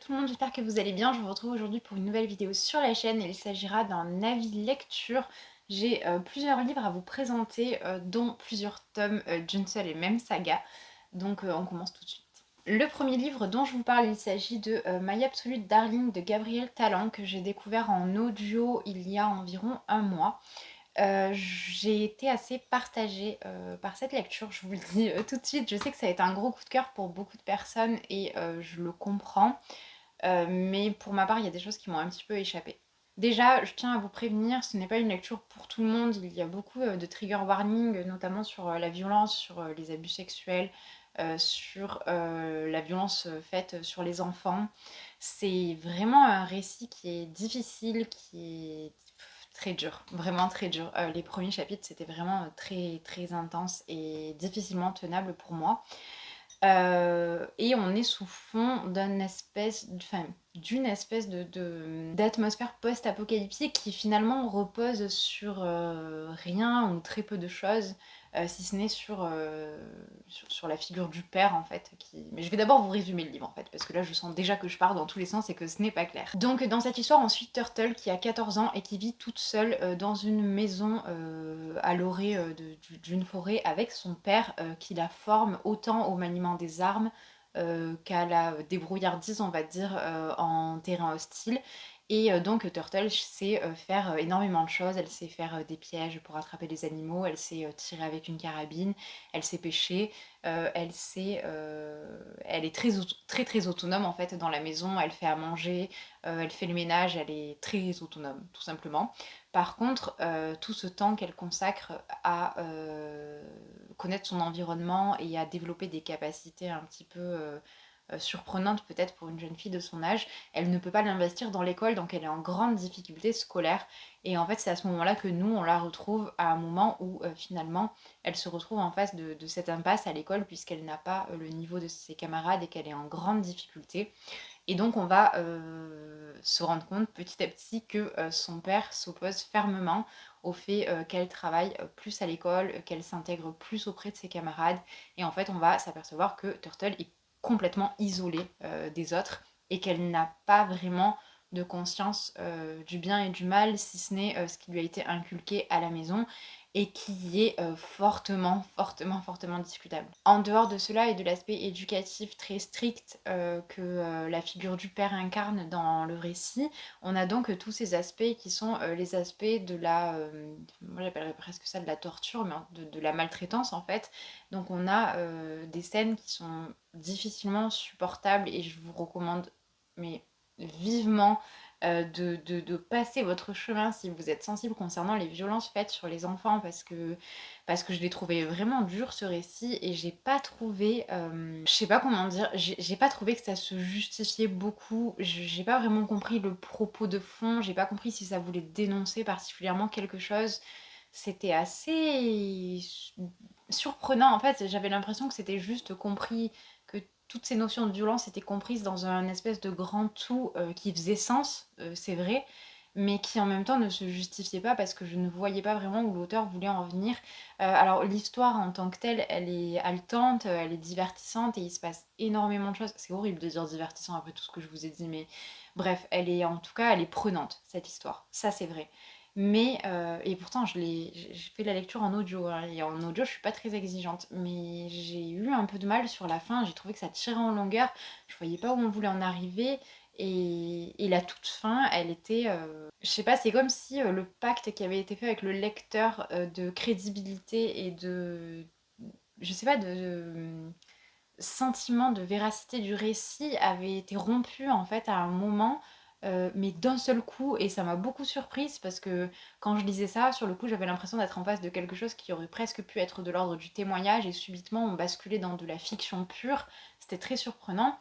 tout le monde, j'espère que vous allez bien. Je vous retrouve aujourd'hui pour une nouvelle vidéo sur la chaîne et il s'agira d'un avis lecture. J'ai plusieurs livres à vous présenter, dont plusieurs tomes d'une seule et même saga. Donc on commence tout de suite. Le premier livre dont je vous parle, il s'agit de My Absolute Darling de Gabrielle Talent, que j'ai découvert en audio il y a environ un mois. J'ai été assez partagée par cette lecture, je vous le dis tout de suite. Je sais que ça a été un gros coup de cœur pour beaucoup de personnes et je le comprends. Mais pour ma part, il y a des choses qui m'ont un petit peu échappé. Déjà, je tiens à vous prévenir, ce n'est pas une lecture pour tout le monde. Il y a beaucoup de trigger warning, notamment sur la violence, sur les abus sexuels, sur la violence faite sur les enfants. C'est vraiment un récit qui est difficile, qui est très dur, vraiment très dur. Les premiers chapitres, c'était vraiment très très intense et difficilement tenable pour moi. Et on est sous fond d'une espèce d'atmosphère post-apocalyptique qui finalement repose sur rien ou très peu de choses, si ce n'est sur la figure du père en fait. Mais je vais d'abord vous résumer le livre en fait, parce que là je sens déjà que je pars dans tous les sens et que ce n'est pas clair. Donc dans cette histoire on suit Turtle qui a 14 ans et qui vit toute seule dans une maison à l'orée d'une forêt avec son père qui la forme autant au maniement des armes qu'à la débrouillardise, on va dire, en terrain hostile. Et donc Turtle sait faire énormément de choses. Elle sait faire des pièges pour attraper les animaux, elle sait tirer avec une carabine, elle sait pêcher, elle est très très autonome en fait dans la maison. Elle fait à manger, elle fait le ménage, elle est très autonome tout simplement. Par contre, tout ce temps qu'elle consacre à connaître son environnement et à développer des capacités un petit peu surprenantes peut-être pour une jeune fille de son âge, elle ne peut pas l'investir dans l'école, donc elle est en grande difficulté scolaire. Et en fait, c'est à ce moment-là que nous, on la retrouve à un moment où finalement, elle se retrouve en face de cette impasse à l'école puisqu'elle n'a pas le niveau de ses camarades et qu'elle est en grande difficulté. Et donc on va se rendre compte petit à petit que son père s'oppose fermement au fait qu'elle travaille plus à l'école, qu'elle s'intègre plus auprès de ses camarades. Et en fait on va s'apercevoir que Turtle est complètement isolée des autres et qu'elle n'a pas vraiment de conscience du bien et du mal, si ce n'est ce qui lui a été inculqué à la maison et qui est fortement discutable. En dehors de cela et de l'aspect éducatif très strict que la figure du père incarne dans le récit, on a donc tous ces aspects qui sont les aspects de moi j'appellerais presque ça de la torture, mais de la maltraitance en fait. Donc on a des scènes qui sont difficilement supportables et je vous recommande, mais vivement, de passer votre chemin si vous êtes sensible concernant les violences faites sur les enfants parce que je l'ai trouvé vraiment dur ce récit et j'ai pas trouvé, je sais pas comment dire, j'ai pas trouvé que ça se justifiait beaucoup, j'ai pas vraiment compris le propos de fond, j'ai pas compris si ça voulait dénoncer particulièrement quelque chose. C'était assez surprenant en fait, j'avais l'impression que c'était juste compris, que toutes ces notions de violence étaient comprises dans un espèce de grand tout qui faisait sens, c'est vrai, mais qui en même temps ne se justifiait pas parce que je ne voyais pas vraiment où l'auteur voulait en venir. Alors l'histoire en tant que telle, elle est haletante, elle est divertissante et il se passe énormément de choses. C'est horrible de dire divertissant après tout ce que je vous ai dit, mais bref, en tout cas, elle est prenante cette histoire. Ça c'est vrai. Mais, et pourtant j'ai fait la lecture en audio, hein, et en audio je suis pas très exigeante, mais j'ai eu un peu de mal sur la fin, j'ai trouvé que ça tirait en longueur, je voyais pas où on voulait en arriver, et la toute fin, elle était, je sais pas, c'est comme si le pacte qui avait été fait avec le lecteur de crédibilité et je sais pas, sentiment de véracité du récit avait été rompu en fait à un moment, mais d'un seul coup, et ça m'a beaucoup surprise parce que quand je lisais ça, sur le coup, j'avais l'impression d'être en face de quelque chose qui aurait presque pu être de l'ordre du témoignage et subitement on basculait dans de la fiction pure. C'était très surprenant.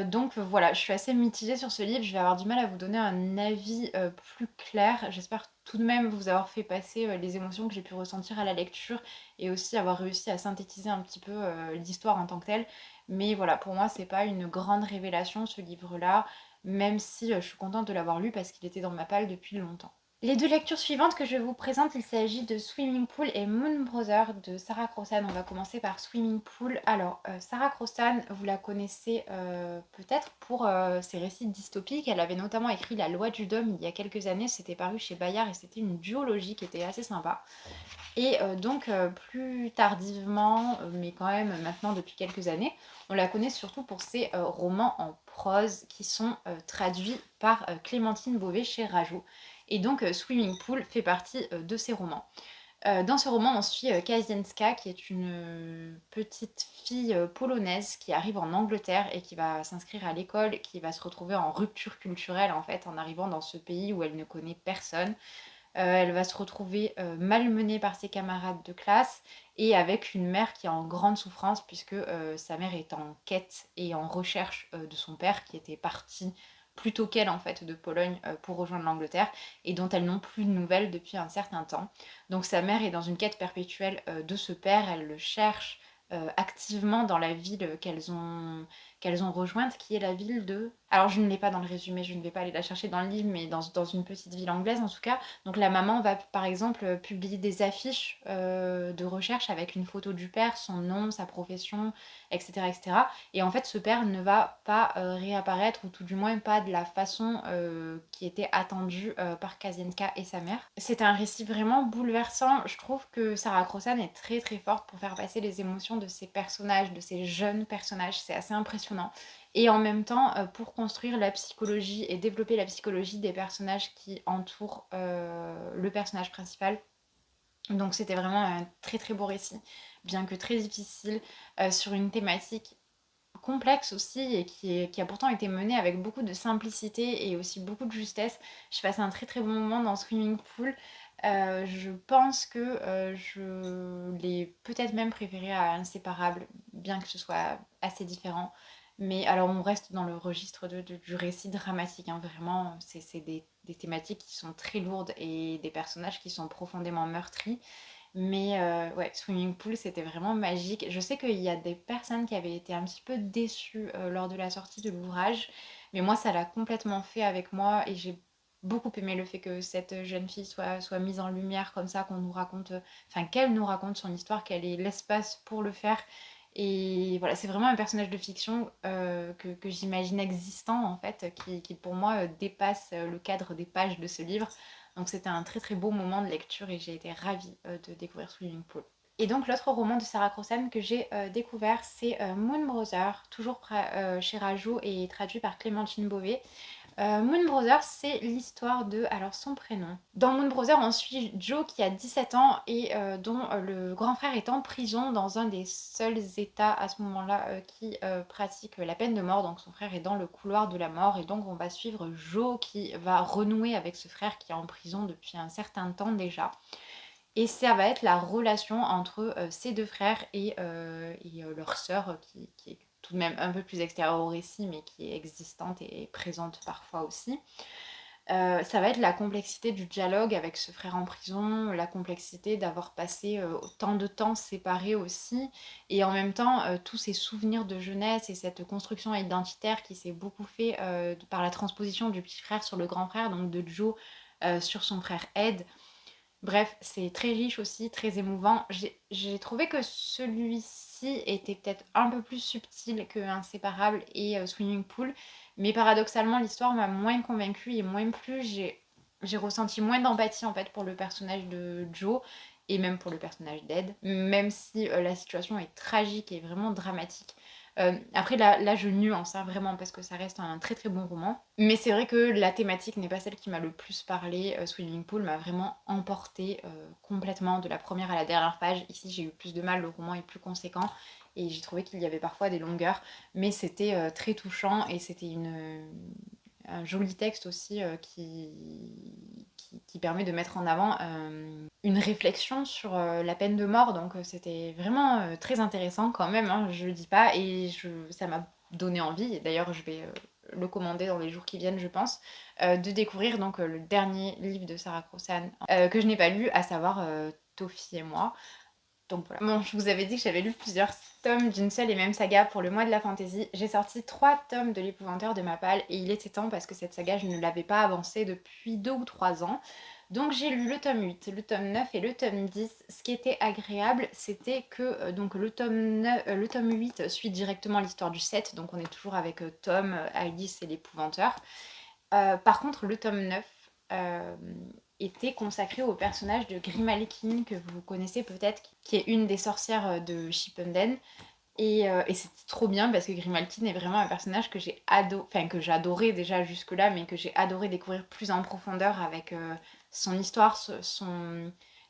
Donc voilà, je suis assez mitigée sur ce livre, je vais avoir du mal à vous donner un avis plus clair. J'espère tout de même vous avoir fait passer les émotions que j'ai pu ressentir à la lecture et aussi avoir réussi à synthétiser un petit peu l'histoire en tant que telle. Mais voilà, pour moi, c'est pas une grande révélation ce livre-là, même si je suis contente de l'avoir lu parce qu'il était dans ma palle depuis longtemps. Les 2 lectures suivantes que je vous présente, il s'agit de Swimming Pool et Moon Brother de Sarah Crossan. On va commencer par Swimming Pool. Alors, Sarah Crossan, vous la connaissez peut-être pour ses récits dystopiques. Elle avait notamment écrit La Loi du Dôme il y a quelques années. C'était paru chez Bayard et c'était une duologie qui était assez sympa. Et donc, plus tardivement, mais quand même maintenant depuis quelques années, on la connaît surtout pour ses romans en prose qui sont traduits par Clémentine Beauvais chez Rajou. Et donc, Swimming Pool fait partie de ces romans. Dans ce roman, on suit Kazienska, qui est une petite fille polonaise qui arrive en Angleterre et qui va s'inscrire à l'école, qui va se retrouver en rupture culturelle en fait, en arrivant dans ce pays où elle ne connaît personne. Elle va se retrouver malmenée par ses camarades de classe et avec une mère qui est en grande souffrance puisque sa mère est en quête et en recherche de son père qui était parti plus tôt qu'elle en fait de Pologne pour rejoindre l'Angleterre et dont elles n'ont plus de nouvelles depuis un certain temps. Donc sa mère est dans une quête perpétuelle de ce père, elle le cherche activement dans la ville qu'elles ont rejointe, qui est la ville de... Alors je ne l'ai pas dans le résumé, je ne vais pas aller la chercher dans le livre, mais dans une petite ville anglaise en tout cas. Donc la maman va par exemple publier des affiches de recherche avec une photo du père, son nom, sa profession, etc. etc. Et en fait ce père ne va pas réapparaître, ou tout du moins pas de la façon qui était attendue par Kazienka et sa mère. C'est un récit vraiment bouleversant. Je trouve que Sarah Crossan est très très forte pour faire passer les émotions de ces personnages, de ces jeunes personnages. C'est assez impressionnant. Et en même temps, pour construire la psychologie et développer la psychologie des personnages qui entourent le personnage principal. Donc c'était vraiment un très très beau récit, bien que très difficile, sur une thématique complexe aussi et qui a pourtant été menée avec beaucoup de simplicité et aussi beaucoup de justesse. Je passe un très très bon moment dans Swimming Pool. Je pense que je l'ai peut-être même préféré à Inséparable, bien que ce soit assez différent. Mais alors on reste dans le registre du récit dramatique, hein, vraiment, c'est des thématiques qui sont très lourdes et des personnages qui sont profondément meurtris. Mais ouais, Swimming Pool, c'était vraiment magique. Je sais qu'il y a des personnes qui avaient été un petit peu déçues lors de la sortie de l'ouvrage, mais moi, ça l'a complètement fait avec moi et j'ai beaucoup aimé le fait que cette jeune fille soit mise en lumière comme ça, qu'on nous raconte, enfin qu'elle nous raconte son histoire, qu'elle ait l'espace pour le faire. Et voilà, c'est vraiment un personnage de fiction que j'imagine existant en fait, qui pour moi dépasse le cadre des pages de ce livre. Donc c'était un très très beau moment de lecture et j'ai été ravie de découvrir Swimming Pool. Et donc l'autre roman de Sarah Crossan que j'ai découvert, c'est Moon Brother, toujours chez Rajou et traduit par Clémentine Beauvais. Moon Brother, c'est l'histoire de, alors son prénom. Dans Moon Brother, on suit Joe qui a 17 ans et dont le grand frère est en prison dans un des seuls états à ce moment-là qui pratique la peine de mort. Donc son frère est dans le couloir de la mort et donc on va suivre Joe qui va renouer avec ce frère qui est en prison depuis un certain temps déjà. Et ça va être la relation entre ces deux frères et leur sœur, qui est tout de même un peu plus extérieure au récit, mais qui est existante et présente parfois aussi. Ça va être la complexité du dialogue avec ce frère en prison, la complexité d'avoir passé autant de temps séparés aussi, et en même temps tous ces souvenirs de jeunesse et cette construction identitaire qui s'est beaucoup fait par la transposition du petit frère sur le grand frère, donc de Joe sur son frère Ed. Bref, c'est très riche aussi, très émouvant. J'ai trouvé que celui-ci était peut-être un peu plus subtil que Inséparable et Swimming Pool, mais paradoxalement, l'histoire m'a moins convaincue et moins plu. J'ai ressenti moins d'empathie en fait pour le personnage de Joe et même pour le personnage d'Ed, même si la situation est tragique et vraiment dramatique. Après là je nuance hein, vraiment parce que ça reste un très très bon roman. Mais c'est vrai que la thématique n'est pas celle qui m'a le plus parlé. Swimming Pool m'a vraiment emporté complètement de la première à la dernière page. Ici j'ai eu plus de mal, le roman est plus conséquent et j'ai trouvé qu'il y avait parfois des longueurs. Mais c'était très touchant et c'était un joli texte aussi qui permet de mettre en avant une réflexion sur la peine de mort. Donc c'était vraiment très intéressant quand même, hein, je le dis pas, et ça m'a donné envie, et d'ailleurs je vais le commander dans les jours qui viennent je pense, de découvrir donc le dernier livre de Sarah Crossan que je n'ai pas lu, à savoir Tofi et moi. Donc voilà. Bon, je vous avais dit que j'avais lu plusieurs tomes d'une seule et même saga pour le mois de la fantasy. J'ai sorti 3 tomes de l'épouvanteur de Mapal et il était temps parce que cette saga, je ne l'avais pas avancée depuis 2 ou 3 ans. Donc j'ai lu le tome 8, le tome 9 et le tome 10. Ce qui était agréable, c'était que donc le tome 8 suit directement l'histoire du 7, donc on est toujours avec Tom, Alice et l'épouvanteur. Par contre, le tome 9 était consacré au personnage de Grimalkin, que vous connaissez peut-être, qui est une des sorcières de Shippuden. Et c'était trop bien parce que Grimalkin est vraiment un personnage que que j'adorais déjà jusque-là, mais que j'ai adoré découvrir plus en profondeur avec son histoire,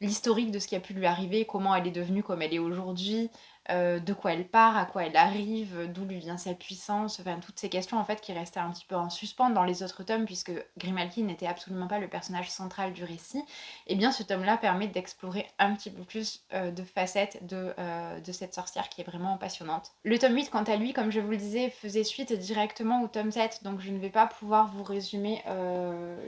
l'historique de ce qui a pu lui arriver, comment elle est devenue comme elle est aujourd'hui, de quoi elle part, à quoi elle arrive, d'où lui vient sa puissance, enfin toutes ces questions en fait qui restaient un petit peu en suspens dans les autres tomes puisque Grimalkin n'était absolument pas le personnage central du récit. Et bien ce tome-là permet d'explorer un petit peu plus de facettes de cette sorcière qui est vraiment passionnante. Le tome 8 quant à lui, comme je vous le disais, faisait suite directement au tome 7, donc je ne vais pas pouvoir vous résumer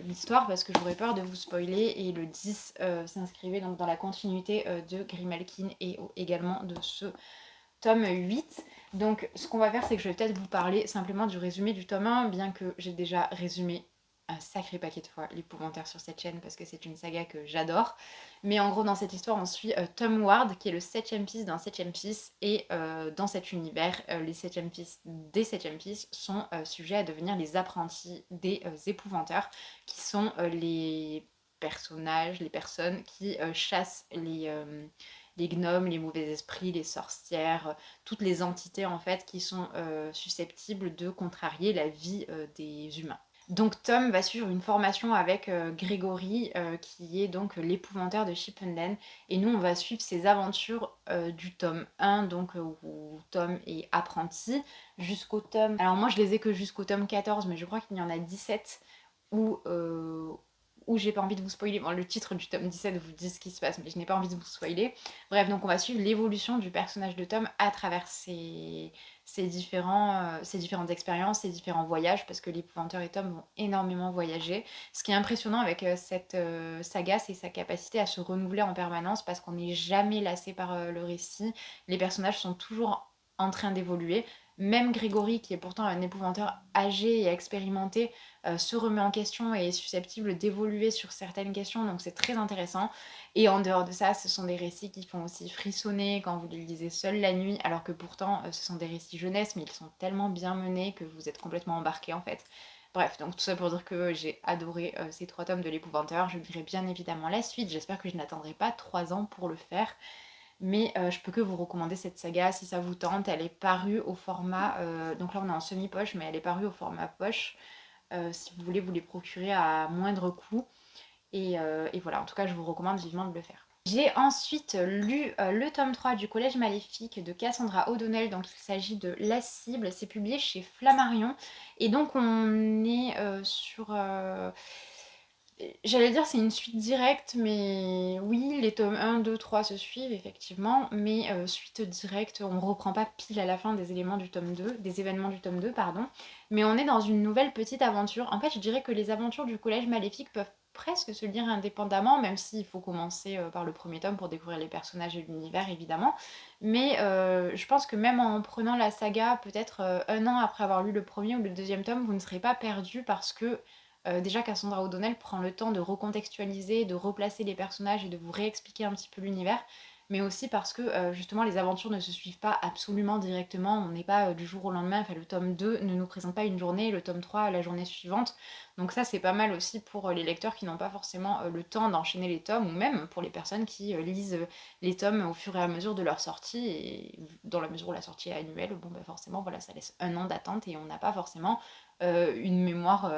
l'histoire parce que j'aurais peur de vous spoiler, et le 10 s'inscrivait donc dans la continuité de Grimalkin et également de ce tome 8. Donc ce qu'on va faire, c'est que je vais peut-être vous parler simplement du résumé du tome 1, bien que j'ai déjà résumé un sacré paquet de fois l'épouvantaire sur cette chaîne parce que c'est une saga que j'adore. Mais en gros, dans cette histoire, on suit Tom Ward qui est le 7ème fils d'un 7ème fils, et dans cet univers, les 7ème fils des 7ème fils sont sujets à devenir les apprentis des épouvanteurs, qui sont les personnages, les personnes qui chassent les gnomes, les mauvais esprits, les sorcières, toutes les entités en fait qui sont susceptibles de contrarier la vie des humains. Donc Tom va suivre une formation avec Grégory, qui est donc l'épouvanteur de Shippuden, et nous on va suivre ses aventures du tome 1, donc où Tom est apprenti, jusqu'au tome... Alors moi je les ai que jusqu'au tome 14, mais je crois qu'il y en a 17 où, où j'ai pas envie de vous spoiler. Bon, le titre du tome 17 vous dit ce qui se passe, mais je n'ai pas envie de vous spoiler. Bref, donc on va suivre l'évolution du personnage de Tom à travers ces différentes expériences, ces différents voyages, parce que l'épouvanteur et Tom vont énormément voyager. Ce qui est impressionnant avec cette saga, c'est sa capacité à se renouveler en permanence, parce qu'on n'est jamais lassé par le récit. Les personnages sont toujours en train d'évoluer. Même Grégory, qui est pourtant un épouvanteur âgé et expérimenté, se remet en question et est susceptible d'évoluer sur certaines questions, donc c'est très intéressant. Et en dehors de ça, ce sont des récits qui font aussi frissonner quand vous les lisez seul la nuit, alors que pourtant ce sont des récits jeunesse, mais ils sont tellement bien menés que vous êtes complètement embarqué en fait. Bref, donc tout ça pour dire que j'ai adoré ces 3 tomes de l'épouvanteur. Je lirai bien évidemment la suite, j'espère que je n'attendrai pas 3 ans pour le faire. Mais je peux que vous recommander cette saga si ça vous tente. Elle est parue au format, donc là on est en semi-poche, mais elle est parue au format poche, si vous voulez vous les procurer à moindre coût. Et voilà, en tout cas je vous recommande vivement de le faire. J'ai ensuite lu le tome 3 du Collège Maléfique de Cassandra O'Donnell, donc il s'agit de La Cible, c'est publié chez Flammarion. Et donc on est sur... J'allais dire c'est une suite directe, mais oui, les tomes 1, 2, 3 se suivent effectivement, mais suite directe, on reprend pas pile à la fin des éléments du tome 2, des événements du tome 2, pardon, mais on est dans une nouvelle petite aventure. En fait, je dirais que les aventures du Collège Maléfique peuvent presque se lire indépendamment, même s'il faut commencer par le premier tome pour découvrir les personnages et l'univers, évidemment. Mais je pense que même en prenant la saga, peut-être un an après avoir lu le premier ou le deuxième tome, vous ne serez pas perdu parce que déjà, Cassandra O'Donnell prend le temps de recontextualiser, de replacer les personnages et de vous réexpliquer un petit peu l'univers, mais aussi parce que justement les aventures ne se suivent pas absolument directement, on n'est pas du jour au lendemain, enfin le tome 2 ne nous présente pas une journée, le tome 3 la journée suivante, donc ça c'est pas mal aussi pour les lecteurs qui n'ont pas forcément le temps d'enchaîner les tomes, ou même pour les personnes qui lisent les tomes au fur et à mesure de leur sortie, et dans la mesure où la sortie est annuelle, bon bah forcément voilà, ça laisse un an d'attente et on n'a pas forcément une mémoire.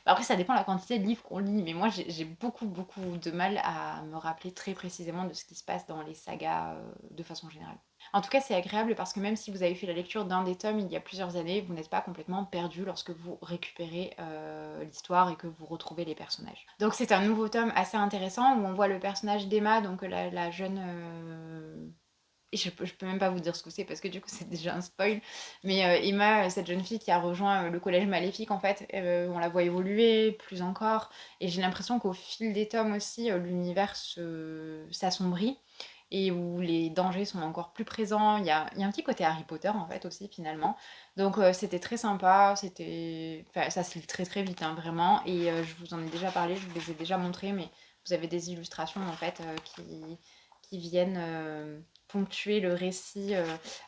Après, ça dépend de la quantité de livres qu'on lit, mais moi j'ai beaucoup de mal à me rappeler très précisément de ce qui se passe dans les sagas de façon générale. En tout cas, c'est agréable parce que même si vous avez fait la lecture d'un des tomes il y a plusieurs années, vous n'êtes pas complètement perdu lorsque vous récupérez l'histoire et que vous retrouvez les personnages. Donc c'est un nouveau tome assez intéressant où on voit le personnage d'Emma, donc la jeune et je peux même pas vous dire ce que c'est parce que du coup c'est déjà un spoil. Mais Emma, cette jeune fille qui a rejoint le collège maléfique, en fait, on la voit évoluer plus encore. Et j'ai l'impression qu'au fil des tomes aussi, l'univers s'assombrit. et où les dangers sont encore plus présents. Il y a un petit côté Harry Potter en fait aussi finalement. Donc c'était très sympa, enfin, ça se lit très très vite hein, vraiment. Et je vous en ai déjà parlé, je vous les ai déjà montrés, mais vous avez des illustrations en fait qui viennent ponctuer le récit.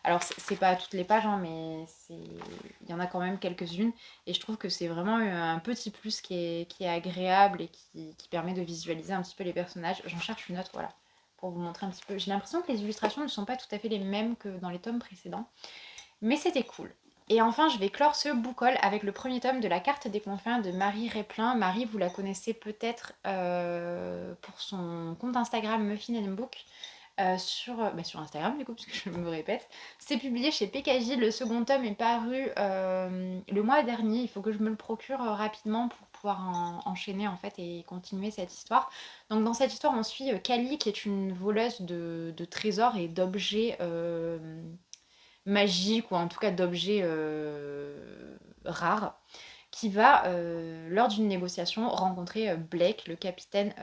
Alors c'est pas à toutes les pages, hein, mais il y en a quand même quelques-unes. Et je trouve que c'est vraiment un petit plus qui est agréable et qui permet de visualiser un petit peu les personnages. J'en cherche une autre, voilà, pour vous montrer un petit peu. J'ai l'impression que les illustrations ne sont pas tout à fait les mêmes que dans les tomes précédents, mais c'était cool. Et enfin, je vais clore ce book haul avec le premier tome de La Carte des Confins de Marie Replin. Marie, vous la connaissez peut-être pour son compte Instagram Muffin and Book. Sur Instagram du coup, parce que je me répète. C'est publié chez PKJ, le second tome est paru le mois dernier, il faut que je me le procure rapidement pour pouvoir enchaîner en fait et continuer cette histoire. Donc dans cette histoire on suit Kali qui est une voleuse de trésors et d'objets magiques ou en tout cas d'objets rares qui va, lors d'une négociation, rencontrer Blake, le capitaine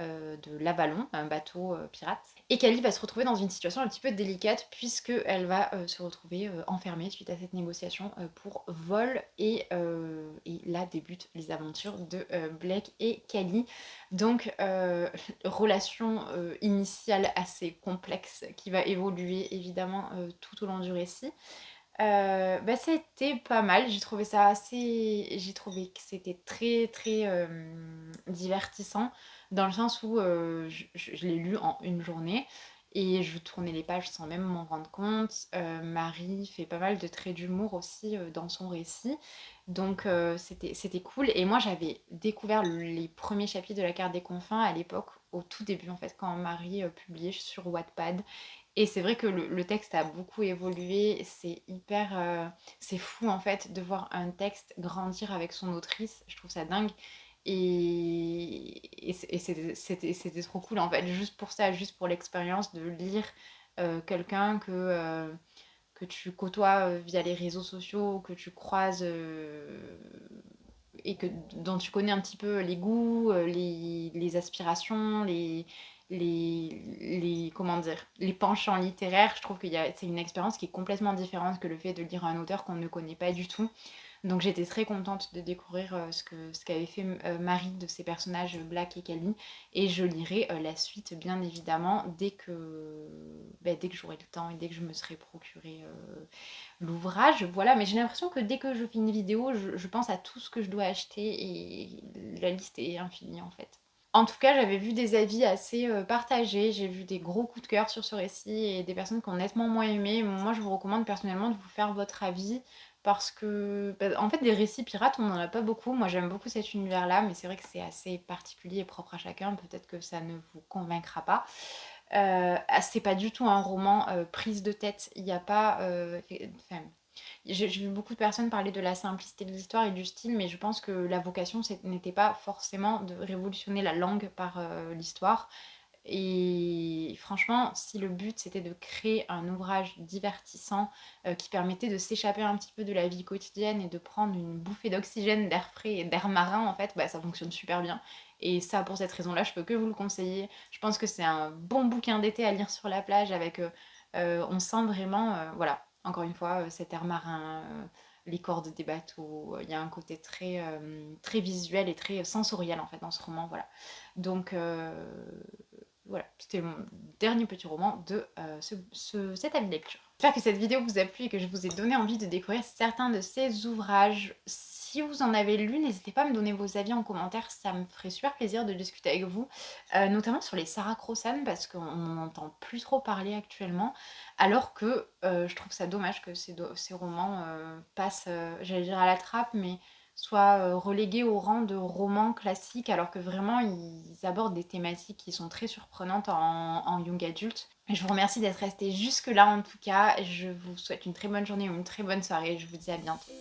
de l'Avalon, un bateau pirate. Et Kali va se retrouver dans une situation un petit peu délicate, puisqu'elle va se retrouver enfermée suite à cette négociation pour vol. Et là débutent les aventures de Blake et Kali. Donc, relation initiale assez complexe qui va évoluer évidemment tout au long du récit. Bah, c'était pas mal, j'ai trouvé que c'était très très divertissant dans le sens où je l'ai lu en une journée et je tournais les pages sans même m'en rendre compte. Marie fait pas mal de traits d'humour aussi dans son récit, donc c'était cool. Et moi j'avais découvert les premiers chapitres de La Carte des Confins à l'époque, au tout début en fait, quand Marie publiait sur Wattpad. Et c'est vrai que le texte a beaucoup évolué, c'est fou en fait de voir un texte grandir avec son autrice, je trouve ça dingue. Et c'était trop cool en fait, juste pour ça, juste pour l'expérience de lire quelqu'un que tu côtoies via les réseaux sociaux, que tu croises et dont tu connais un petit peu les goûts, les aspirations, comment dire, les penchants littéraires. Je trouve que c'est une expérience qui est complètement différente que le fait de lire un auteur qu'on ne connaît pas du tout. Donc j'étais très contente de découvrir ce qu'avait fait Marie de ses personnages Black et Kali. Et je lirai la suite, bien évidemment, dès que j'aurai le temps et dès que je me serai procuré l'ouvrage. Voilà, mais j'ai l'impression que dès que je fais une vidéo, je pense à tout ce que je dois acheter et la liste est infinie en fait. En tout cas, j'avais vu des avis assez partagés, j'ai vu des gros coups de cœur sur ce récit et des personnes qui ont nettement moins aimé. Moi, je vous recommande personnellement de vous faire votre avis parce que, en fait, des récits pirates, on n'en a pas beaucoup. Moi, j'aime beaucoup cet univers-là, mais c'est vrai que c'est assez particulier et propre à chacun. Peut-être que ça ne vous convaincra pas. C'est pas du tout un roman prise de tête. Il n'y a pas. Enfin, j'ai vu beaucoup de personnes parler de la simplicité de l'histoire et du style, mais je pense que la vocation n'était pas forcément de révolutionner la langue par l'histoire. Et franchement, si le but c'était de créer un ouvrage divertissant qui permettait de s'échapper un petit peu de la vie quotidienne et de prendre une bouffée d'oxygène, d'air frais et d'air marin, en fait, bah, ça fonctionne super bien. Et ça, pour cette raison-là, je peux que vous le conseiller. Je pense que c'est un bon bouquin d'été à lire sur la plage avec. On sent vraiment, voilà, encore une fois, cet air marin. Les cordes des bateaux, il y a un côté très visuel et très sensoriel en fait dans ce roman, voilà. Donc voilà, c'était mon dernier petit roman de cet avis de lecture. J'espère que cette vidéo vous a plu et que je vous ai donné envie de découvrir certains de ces ouvrages. Si vous en avez lu, n'hésitez pas à me donner vos avis en commentaire, ça me ferait super plaisir de discuter avec vous, notamment sur les Sarah Crossan parce qu'on n'en entend plus trop parler actuellement, alors que je trouve ça dommage que ces romans passent, j'allais dire à la trappe, mais soit relégués au rang de romans classiques, alors que vraiment ils abordent des thématiques qui sont très surprenantes en young adult. Je vous remercie d'être resté jusque là en tout cas, je vous souhaite une très bonne journée ou une très bonne soirée, je vous dis à bientôt.